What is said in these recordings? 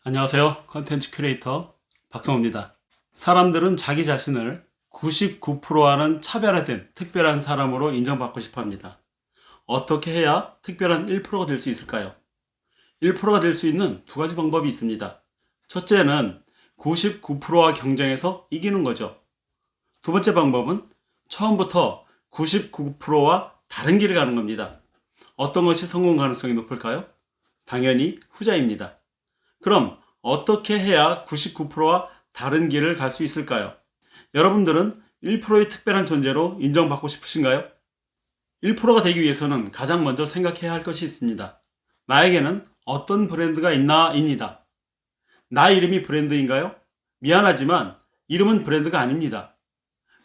안녕하세요. 컨텐츠 큐레이터 박성호입니다. 사람들은 자기 자신을 99%와는 차별화된 특별한 사람으로 인정받고 싶어 합니다. 어떻게 해야 특별한 1%가 될 수 있을까요? 1%가 될 수 있는 두 가지 방법이 있습니다. 첫째는 99%와 경쟁해서 이기는 거죠. 두 번째 방법은 처음부터 99%와 다른 길을 가는 겁니다. 어떤 것이 성공 가능성이 높을까요? 당연히 후자입니다. 그럼 어떻게 해야 99%와 다른 길을 갈 수 있을까요? 여러분들은 1%의 특별한 존재로 인정받고 싶으신가요? 1%가 되기 위해서는 가장 먼저 생각해야 할 것이 있습니다. 나에게는 어떤 브랜드가 있나입니다. 나 이름이 브랜드인가요? 미안하지만 이름은 브랜드가 아닙니다.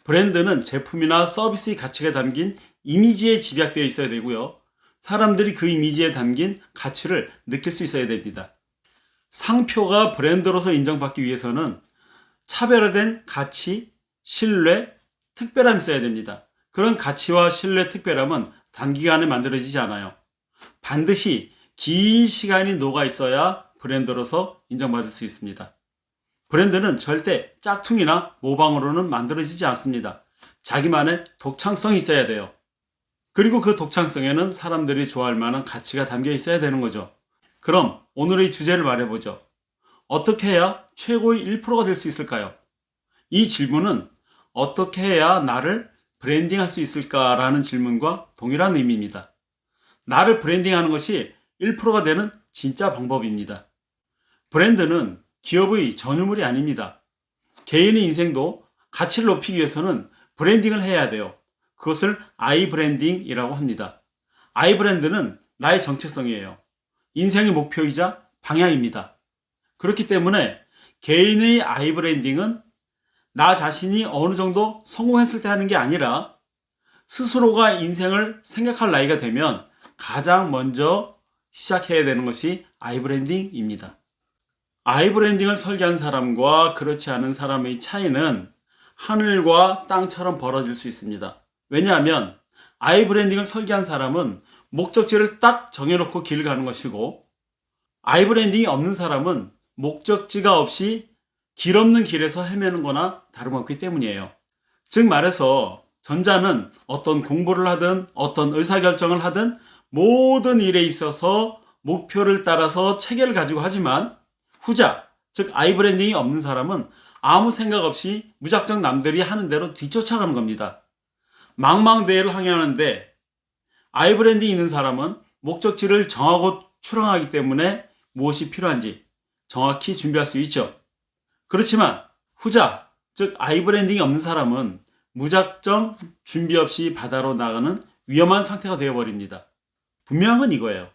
브랜드는 제품이나 서비스의 가치가 담긴 이미지에 집약되어 있어야 되고요. 사람들이 그 이미지에 담긴 가치를 느낄 수 있어야 됩니다. 상표가 브랜드로서 인정받기 위해서는 차별화된 가치, 신뢰, 특별함이 있어야 됩니다. 그런 가치와 신뢰, 특별함은 단기간에 만들어지지 않아요. 반드시 긴 시간이 녹아 있어야 브랜드로서 인정받을 수 있습니다. 브랜드는 절대 짝퉁이나 모방으로는 만들어지지 않습니다. 자기만의 독창성이 있어야 돼요. 그리고 그 독창성에는 사람들이 좋아할 만한 가치가 담겨 있어야 되는 거죠. 그럼 오늘의 주제를 말해보죠. 어떻게 해야 최고의 1%가 될 수 있을까요? 이 질문은 어떻게 해야 나를 브랜딩할 수 있을까라는 질문과 동일한 의미입니다. 나를 브랜딩하는 것이 1%가 되는 진짜 방법입니다. 브랜드는 기업의 전유물이 아닙니다. 개인의 인생도 가치를 높이기 위해서는 브랜딩을 해야 돼요. 그것을 아이 브랜딩이라고 합니다. 아이 브랜드는 나의 정체성이에요. 인생의 목표이자 방향입니다. 그렇기 때문에 개인의 아이 브랜딩은 나 자신이 어느 정도 성공했을 때 하는 게 아니라 스스로가 인생을 생각할 나이가 되면 가장 먼저 시작해야 되는 것이 아이 브랜딩입니다. 아이 브랜딩을 설계한 사람과 그렇지 않은 사람의 차이는 하늘과 땅처럼 벌어질 수 있습니다. 왜냐하면 아이 브랜딩을 설계한 사람은 목적지를 딱 정해놓고 길을 가는 것이고, 아이 브랜딩이 없는 사람은 목적지가 없이 길 없는 길에서 헤매는 거나 다름없기 때문이에요. 즉 말해서 전자는 어떤 공부를 하든 어떤 의사결정을 하든 모든 일에 있어서 목표를 따라서 체계를 가지고 하지만, 후자, 즉 아이 브랜딩이 없는 사람은 아무 생각 없이 무작정 남들이 하는 대로 뒤쫓아가는 겁니다. 망망대해를 항해하는데 아이 브랜딩이 있는 사람은 목적지를 정하고 출항하기 때문에 무엇이 필요한지 정확히 준비할 수 있죠. 그렇지만 후자, 즉 아이 브랜딩이 없는 사람은 무작정 준비 없이 바다로 나가는 위험한 상태가 되어버립니다. 분명한 건 이거예요.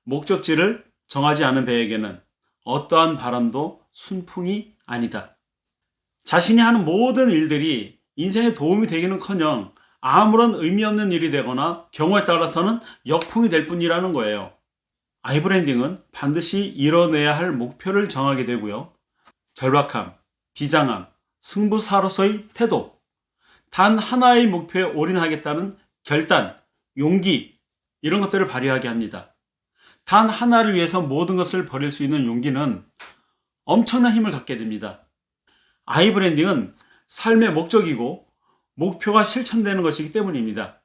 목적지를 정하지 않은 배에게는 어떠한 바람도 순풍이 아니다. 자신이 하는 모든 일들이 인생에 도움이 되기는커녕 아무런 의미 없는 일이 되거나 경우에 따라서는 역풍이 될 뿐이라는 거예요. 아이 브랜딩은 반드시 이뤄내야 할 목표를 정하게 되고요. 절박함, 비장함, 승부사로서의 태도, 단 하나의 목표에 올인하겠다는 결단, 용기, 이런 것들을 발휘하게 합니다. 단 하나를 위해서 모든 것을 버릴 수 있는 용기는 엄청난 힘을 갖게 됩니다. 아이 브랜딩은 삶의 목적이고 목표가 실천되는 것이기 때문입니다.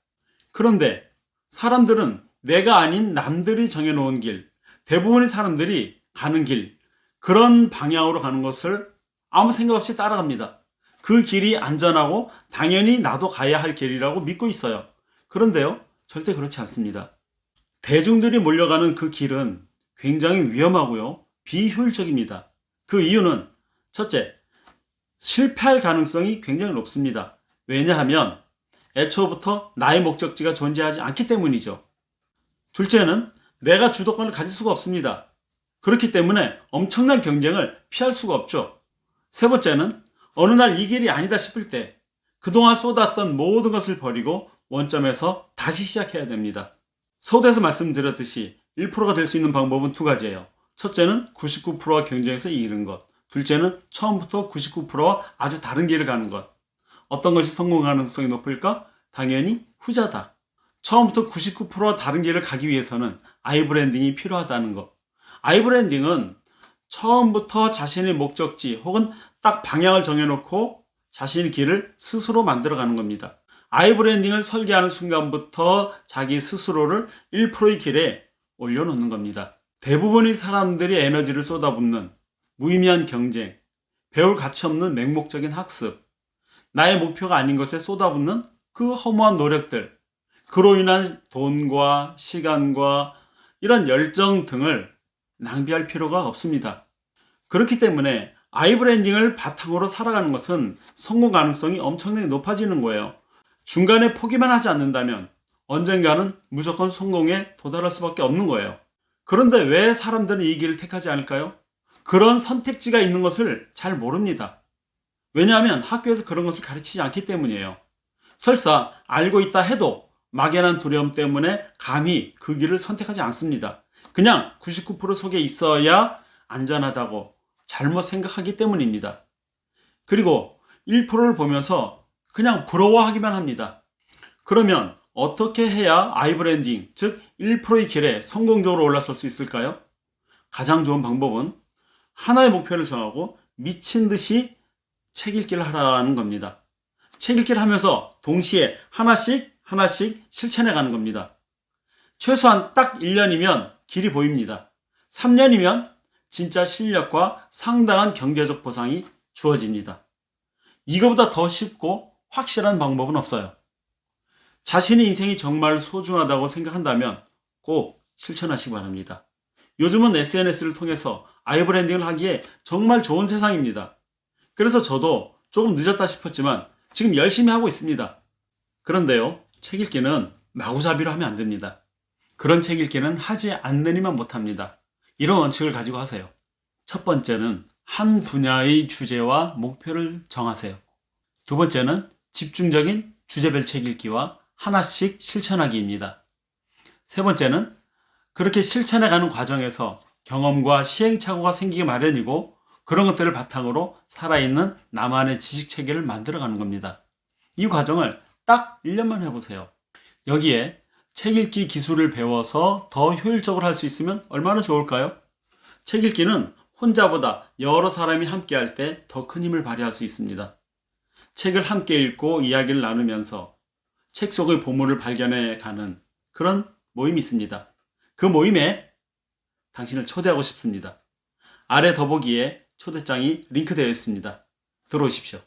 그런데 사람들은 내가 아닌 남들이 정해놓은 길, 대부분의 사람들이 가는 길, 그런 방향으로 가는 것을 아무 생각 없이 따라갑니다. 그 길이 안전하고 당연히 나도 가야 할 길이라고 믿고 있어요. 그런데요, 절대 그렇지 않습니다. 대중들이 몰려가는 그 길은 굉장히 위험하고요, 비효율적입니다. 그 이유는 첫째, 실패할 가능성이 굉장히 높습니다. 왜냐하면 애초부터 나의 목적지가 존재하지 않기 때문이죠. 둘째는 내가 주도권을 가질 수가 없습니다. 그렇기 때문에 엄청난 경쟁을 피할 수가 없죠. 세 번째는 어느 날 이 길이 아니다 싶을 때 그동안 쏟았던 모든 것을 버리고 원점에서 다시 시작해야 됩니다. 서두에서 말씀드렸듯이 1%가 될 수 있는 방법은 두 가지예요. 첫째는 99%와 경쟁해서 이기는 것. 둘째는 처음부터 99%와 아주 다른 길을 가는 것. 어떤 것이 성공 가능성이 높을까? 당연히 후자다. 처음부터 99%와 다른 길을 가기 위해서는 아이 브랜딩이 필요하다는 것. 아이 브랜딩은 처음부터 자신의 목적지 혹은 딱 방향을 정해놓고 자신의 길을 스스로 만들어가는 겁니다. 아이브랜딩을 설계하는 순간부터 자기 스스로를 1%의 길에 올려놓는 겁니다. 대부분의 사람들이 에너지를 쏟아붓는 무의미한 경쟁, 배울 가치 없는 맹목적인 학습, 나의 목표가 아닌 것에 쏟아붓는 그 허무한 노력들, 그로 인한 돈과 시간과 이런 열정 등을 낭비할 필요가 없습니다. 그렇기 때문에 아이브랜딩을 바탕으로 살아가는 것은 성공 가능성이 엄청나게 높아지는 거예요. 중간에 포기만 하지 않는다면 언젠가는 무조건 성공에 도달할 수밖에 없는 거예요. 그런데 왜 사람들은 이 길을 택하지 않을까요? 그런 선택지가 있는 것을 잘 모릅니다. 왜냐하면 학교에서 그런 것을 가르치지 않기 때문이에요. 설사 알고 있다 해도 막연한 두려움 때문에 감히 그 길을 선택하지 않습니다. 그냥 99% 속에 있어야 안전하다고 잘못 생각하기 때문입니다. 그리고 1%를 보면서 그냥 부러워하기만 합니다. 그러면 어떻게 해야 아이브랜딩, 즉 1%의 길에 성공적으로 올라설 수 있을까요? 가장 좋은 방법은 하나의 목표를 정하고 미친 듯이 책 읽기를 하라는 겁니다. 책 읽기를 하면서 동시에 하나씩 실천해 가는 겁니다. 최소한 딱 1년이면 길이 보입니다. 3년이면 진짜 실력과 상당한 경제적 보상이 주어집니다. 이거보다 더 쉽고 확실한 방법은 없어요. 자신의 인생이 정말 소중하다고 생각한다면 꼭 실천하시기 바랍니다. 요즘은 SNS를 통해서 아이브랜딩을 하기에 정말 좋은 세상입니다. 그래서 저도 조금 늦었다 싶었지만 지금 열심히 하고 있습니다. 그런데요, 책 읽기는 마구잡이로 하면 안 됩니다. 그런 책 읽기는 하지 않느니만 못합니다. 이런 원칙을 가지고 하세요. 첫 번째는 한 분야의 주제와 목표를 정하세요. 두 번째는 집중적인 주제별 책 읽기와 하나씩 실천하기입니다. 세 번째는 그렇게 실천해가는 과정에서 경험과 시행착오가 생기기 마련이고 그런 것들을 바탕으로 살아있는 나만의 지식체계를 만들어가는 겁니다. 이 과정을 딱 1년만 해보세요. 여기에 책 읽기 기술을 배워서 더 효율적으로 할 수 있으면 얼마나 좋을까요? 책 읽기는 혼자보다 여러 사람이 함께 할 때 더 큰 힘을 발휘할 수 있습니다. 책을 함께 읽고 이야기를 나누면서 책 속의 보물을 발견해 가는 그런 모임이 있습니다. 그 모임에 당신을 초대하고 싶습니다. 아래 더보기에 초대장이 링크되어 있습니다. 들어오십시오.